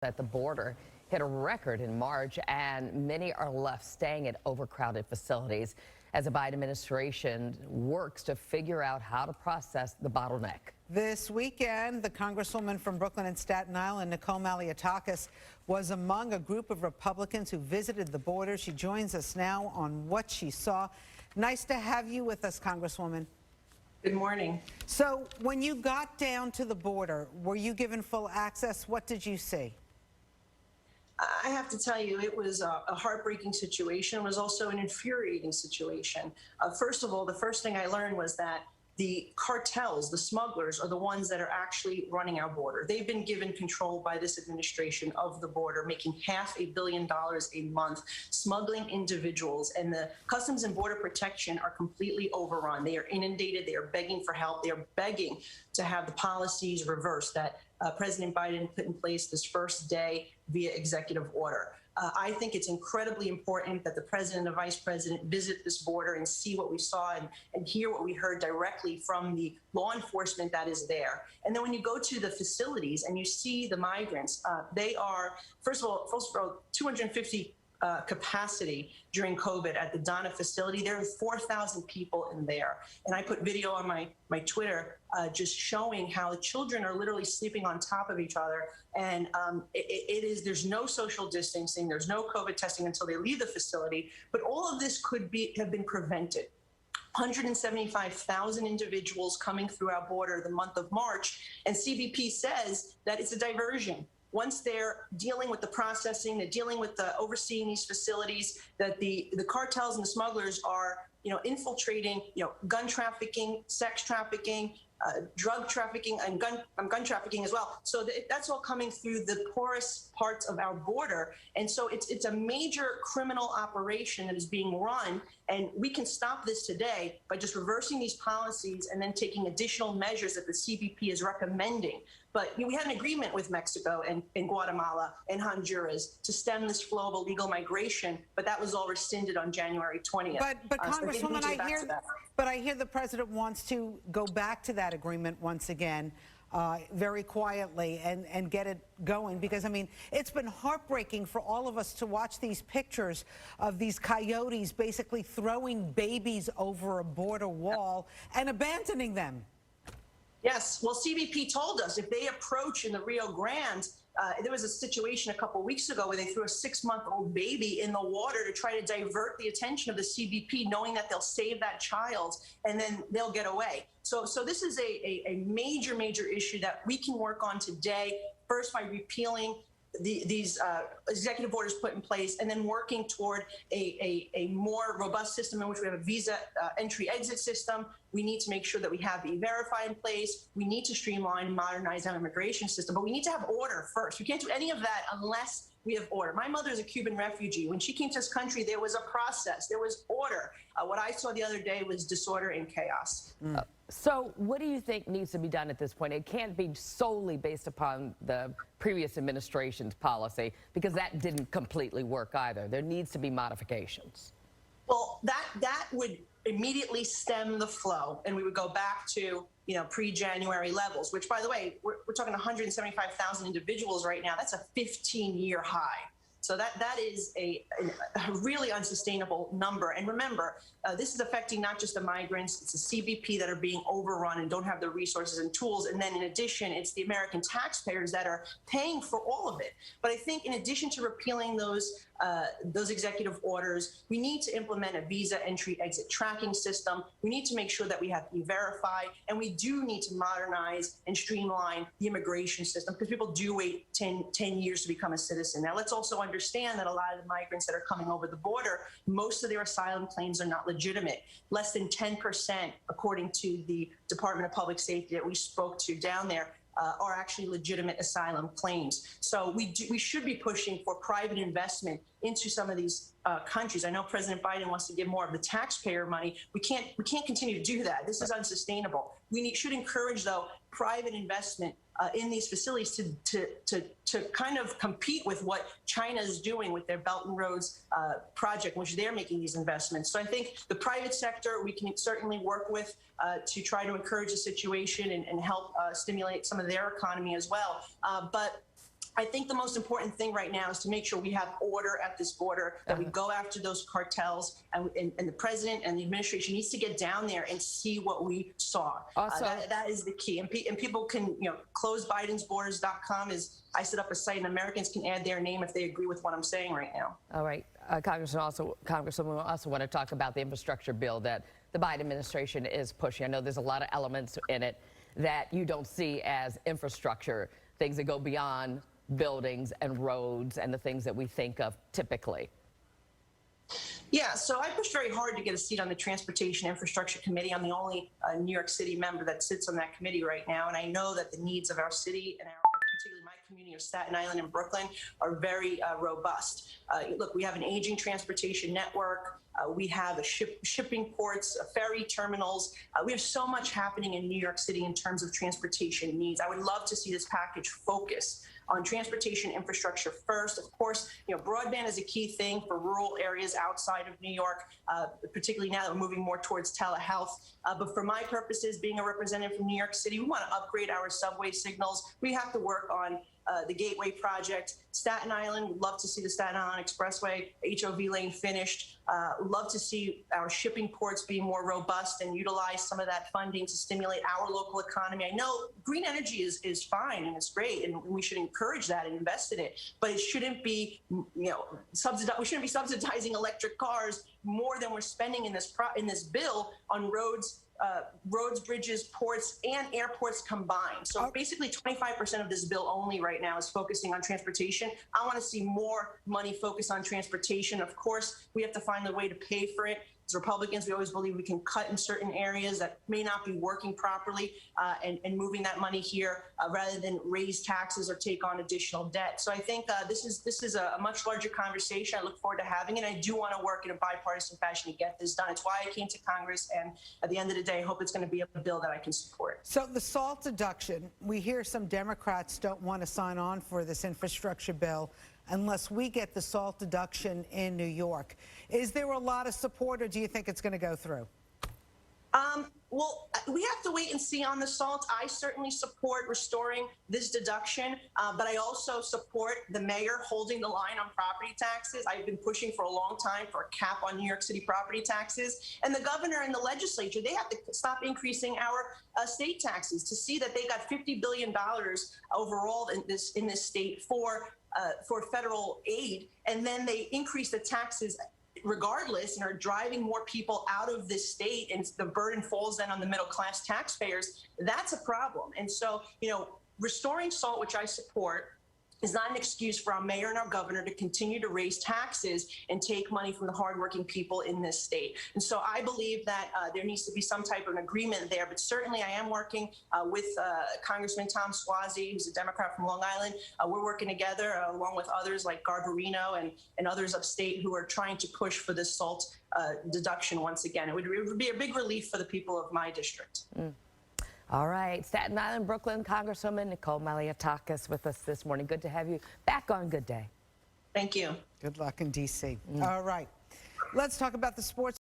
at the border hit a record in March, and many are left staying at overcrowded facilities as the Biden administration works to figure out how to process the bottleneck. This weekend, the Congresswoman from Brooklyn and Staten Island, Nicole Malliotakis, was among a group of Republicans who visited the border. She joins us now on what she saw. Nice to have you with us, Congresswoman. Good morning. So when you got down to the border, were you given full access? What did you see? I have to tell you, it was a heartbreaking situation. It was also an infuriating situation. First of all, the first thing I learned was that the cartels, the smugglers, are the ones that are actually running our border. They've been given control by this administration of the border, making $500 million a month, smuggling individuals, and the Customs and Border Protection are completely overrun. They are inundated. They are begging for help. They are begging to have the policies reversed that President Biden put in place this first day via executive order. I think it's incredibly important that the president and the vice president visit this border and see what we saw and hear what we heard directly from the law enforcement that is there. And then when you go to the facilities and you see the migrants, they are, first of all, 250 capacity during COVID at the Donna facility. There are 4,000 people in there. And I put video on my Twitter just showing how the children are literally sleeping on top of each other. And there's no social distancing, there's no COVID testing until they leave the facility. But all of this could have been prevented. 175,000 individuals coming through our border the month of March, and CBP says that it's a diversion. Once they're dealing with the processing, they're dealing with the overseeing these facilities, that the cartels and the smugglers are, infiltrating, gun trafficking, sex trafficking, drug trafficking, and gun trafficking as well. So that's all coming through the porous parts of our border. And so it's a major criminal operation that is being run. And we can stop this today by just reversing these policies and then taking additional measures that the CBP is recommending. But we had an agreement with Mexico and Guatemala and Honduras to stem this flow of illegal migration, but that was all rescinded on January 20th. But Congresswoman, I hear the president wants to go back to that agreement once again, very quietly, and get it going, because I mean, it's been heartbreaking for all of us to watch these pictures of these coyotes basically throwing babies over a border wall and abandoning them. Yes, well, CBP told us if they approach in the Rio Grande, there was a situation a couple weeks ago where they threw a 6-month-old baby in the water to try to divert the attention of the CBP, knowing that they'll save that child and then they'll get away. So this is a major, major issue that we can work on today, first by repealing these executive orders put in place, and then working toward a more robust system in which we have a visa entry-exit system. We need to make sure that we have E-Verify in place. We need to streamline and modernize our immigration system, but we need to have order first. We can't do any of that unless we have order. My mother is a Cuban refugee. When she came to this country, there was a process, there was order. What I saw the other day was disorder and chaos. So what do you think needs to be done at this point? It can't be solely based upon the previous administration's policy, because that didn't completely work either. There needs to be modifications. Well, that would immediately stem the flow, and we would go back to pre-January levels, which, by the way, we're talking 175,000 individuals right now. That's a 15-year high. So that is a really unsustainable number. And remember, this is affecting not just the migrants, it's the CBP that are being overrun and don't have the resources and tools. And then in addition, it's the American taxpayers that are paying for all of it. But I think in addition to repealing those executive orders, we need to implement a visa entry-exit tracking system. We need to make sure that we have E-Verify, and we do need to modernize and streamline the immigration system, because people do wait 10 years to become a citizen. Now, let's also understand that a lot of the migrants that are coming over the border, most of their asylum claims are not legitimate. Less than 10%, according to the Department of Public Safety that we spoke to down there, are actually legitimate asylum claims. So we should be pushing for private investment into some of these countries. I know President Biden wants to give more of the taxpayer money. We can't continue to do that. This is unsustainable. We should encourage, though, private investment in these facilities to kind of compete with what China is doing with their Belt and Roads project, which they're making these investments. So I think the private sector we can certainly work with to try to encourage the situation and help stimulate some of their economy as well. But I think the most important thing right now is to make sure we have order at this border, that we go after those cartels, and the president and the administration needs to get down there and see what we saw. Also, that is the key. And people can, close BidensBorders.com. I set up a site, and Americans can add their name if they agree with what I'm saying right now. all right, Congresswoman, we also want to talk about the infrastructure bill that the Biden administration is pushing. I know there's a lot of elements in it that you don't see as infrastructure, things that go beyond buildings and roads and the things that we think of typically. Yeah, so I pushed very hard to get a seat on the Transportation Infrastructure Committee. I'm the only New York City member that sits on that committee right now, and I know that the needs of our city and particularly my community of Staten Island and Brooklyn are very robust. Look, we have an aging transportation network. We have shipping ports, ferry terminals. We have so much happening in New York City in terms of transportation needs. I would love to see this package focus on transportation infrastructure first. Of course, broadband is a key thing for rural areas outside of New York, particularly now that we're moving more towards telehealth. But for my purposes, being a representative from New York City, we want to upgrade our subway signals. We have to work on the Gateway project. Staten Island, we'd love to see the Staten Island Expressway, HOV lane finished. We'd love to see our shipping ports be more robust and utilize some of that funding to stimulate our local economy. I know green energy is fine and it's great, and we should encourage that and invest in it, but it shouldn't be, we shouldn't be subsidizing electric cars more than we're spending in this bill on roads, bridges, ports, and airports combined. So basically 25% of this bill only right now is focusing on transportation. I want to see more money focused on transportation. Of course, we have to find a way to pay for it. As Republicans, we always believe we can cut in certain areas that may not be working properly and moving that money here rather than raise taxes or take on additional debt. So I think this is a much larger conversation. I look forward to having it. I do want to work in a bipartisan fashion to get this done. It's why I came to Congress. And at the end of the day, I hope it's going to be a bill that I can support. So the SALT deduction, we hear some Democrats don't want to sign on for this infrastructure bill unless we get the SALT deduction in New York. Is there a lot of support, or do you think it's going to go through? Well, we have to wait and see on the SALT. I certainly support restoring this deduction, but I also support the mayor holding the line on property taxes. I've been pushing for a long time for a cap on New York City property taxes. And the governor and the legislature, they have to stop increasing our state taxes to see that they got $50 billion overall in this state for federal aid, and then they increase the taxes regardless and are driving more people out of this state, and the burden falls then on the middle class taxpayers. That's a problem. And so, restoring SALT, which I support, is not an excuse for our mayor and our governor to continue to raise taxes and take money from the hardworking people in this state. And so I believe that there needs to be some type of an agreement there. But certainly I am working with Congressman Tom Suozzi, who's a Democrat from Long Island. We're working together along with others like Garbarino and others upstate who are trying to push for this SALT deduction once again. It would be a big relief for the people of my district. All right, Staten Island, Brooklyn, Congresswoman Nicole Malliotakis with us this morning. Good to have you back on Good Day. Thank you. Good luck in D.C. All right, let's talk about the sports.